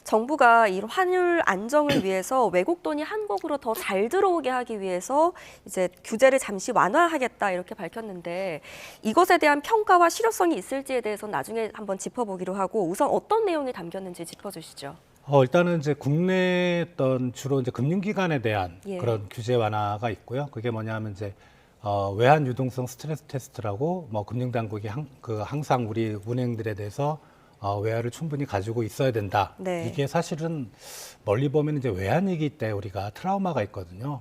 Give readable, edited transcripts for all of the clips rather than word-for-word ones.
정부가 이 환율 안정을 위해서 외국 돈이 한국으로 더 잘 들어오게 하기 위해서 이제 규제를 잠시 완화하겠다 이렇게 밝혔는데 이것에 대한 평가와 실효성이 있을지에 대해서는 나중에 한번 짚어보기로 하고 우선 어떤 내용이 담겼는지 짚어주시죠. 일단은 이제 국내 어떤 주로 이제 금융기관에 대한 예. 그런 규제 완화가 있고요. 그게 뭐냐면 이제 외환 유동성 스트레스 테스트라고 뭐 금융당국이 항상 우리 은행들에 대해서 외화를 충분히 가지고 있어야 된다. 네. 이게 사실은 멀리 보면 이제 외환위기 때 우리가 트라우마가 있거든요.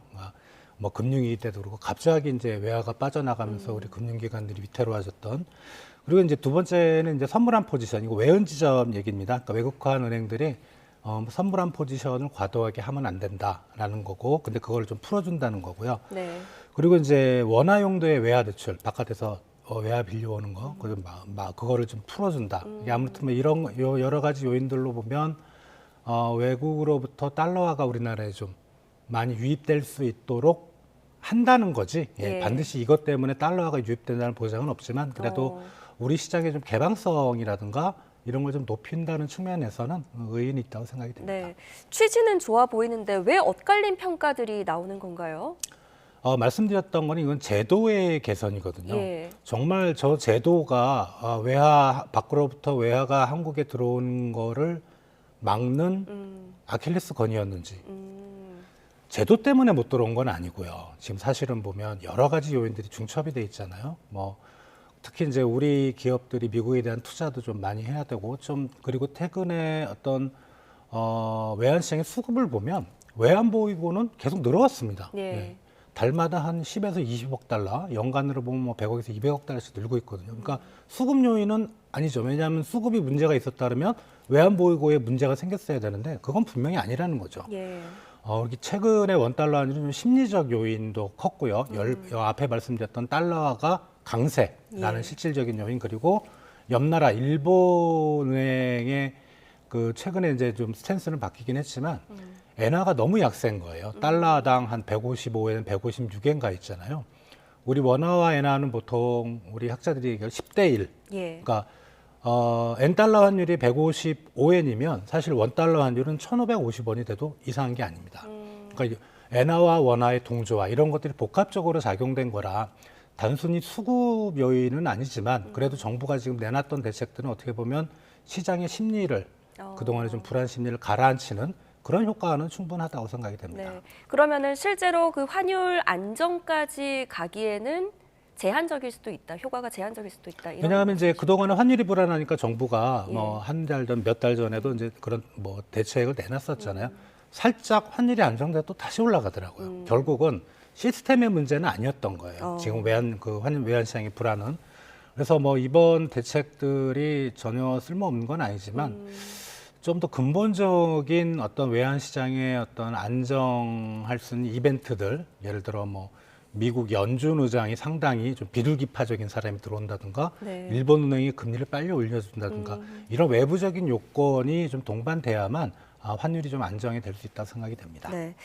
뭐 금융위기 때도 그렇고 갑자기 이제 외화가 빠져나가면서 우리 금융기관들이 위태로워졌던. 그리고 이제 두 번째는 이제 선물한 포지션, 이거 외연 지점 얘기입니다. 그러니까 외국화한 은행들이 선물한 포지션을 과도하게 하면 안 된다라는 거고, 근데 그걸 좀 풀어준다는 거고요. 네. 그리고 이제 원화 용도의 외화 대출, 바깥에서 외화 빌려오는 거, 그거를 좀 풀어준다. 이게 아무튼 뭐 이런 여러 가지 요인들로 보면 외국으로부터 달러화가 우리나라에 좀 많이 유입될 수 있도록 한다는 거지. 예, 예. 반드시 이것 때문에 달러화가 유입된다는 보장은 없지만 그래도 우리 시장의 좀 개방성이라든가 이런 걸 좀 높인다는 측면에서는 의의는 있다고 생각이 됩니다. 네. 취지는 좋아 보이는데 왜 엇갈린 평가들이 나오는 건가요? 말씀드렸던 거는 이건 제도의 개선이거든요. 예. 정말 저 제도가 외화 밖으로부터 외화가 한국에 들어오는 거를 막는 아킬레스 건이었는지 제도 때문에 못 들어온 건 아니고요. 지금 사실은 보면 여러 가지 요인들이 중첩이 돼 있잖아요. 뭐 특히 이제 우리 기업들이 미국에 대한 투자도 좀 많이 해야 되고 그리고 최근에 어떤 외환 시장의 수급을 보면 외환 보유고는 계속 늘어왔습니다. 예. 예. 달마다 한 10에서 20억 달러, 연간으로 보면 뭐 100억에서 200억 달러씩 늘고 있거든요. 그러니까 수급 요인은 아니죠. 왜냐하면 수급이 문제가 있었다면 외환 보유고에 문제가 생겼어야 되는데 그건 분명히 아니라는 거죠. 예. 이렇게 최근에 원달러 환율은 좀 심리적 요인도 컸고요. 앞에 말씀드렸던 달러가 강세라는 예. 실질적인 요인, 그리고 옆 나라 일본은행의 그 최근에 이제 좀 스탠스는 바뀌긴 했지만 엔화가 너무 약세인 거예요. 달러당 한 155엔, 156엔 가 있잖아요. 우리 원화와 엔화는 보통 우리 학자들이 얘기할 10대 1. 예. 그러니까 엔달러 환율이 155엔이면 사실 원달러 환율은 1,550원이 돼도 이상한 게 아닙니다. 그러니까 엔화와 원화의 동조화 이런 것들이 복합적으로 작용된 거라 단순히 수급 요인은 아니지만 그래도 정부가 지금 내놨던 대책들은 어떻게 보면 시장의 심리를 그동안의 좀 불안 심리를 가라앉히는 그런 효과는 충분하다고 생각이 됩니다. 네. 그러면은 실제로 그 환율 안정까지 가기에는 제한적일 수도 있다. 효과가 제한적일 수도 있다. 이런 왜냐하면 이제 말씀이시죠? 그동안에 환율이 불안하니까 정부가 예. 뭐 한 달 전, 몇 달 전에도 이제 그런 뭐 대책을 내놨었잖아요. 살짝 환율이 안정돼 또 다시 올라가더라고요. 결국은 시스템의 문제는 아니었던 거예요. 지금 외환 시장의 불안은. 그래서 뭐 이번 대책들이 전혀 쓸모없는 건 아니지만 좀 더 근본적인 어떤 외환 시장의 어떤 안정할 수 있는 이벤트들, 예를 들어 뭐 미국 연준 의장이 상당히 좀 비둘기파적인 사람이 들어온다든가, 네. 일본 은행이 금리를 빨리 올려준다든가, 이런 외부적인 요건이 좀 동반돼야만 환율이 좀 안정이 될 수 있다고 생각이 됩니다. 네.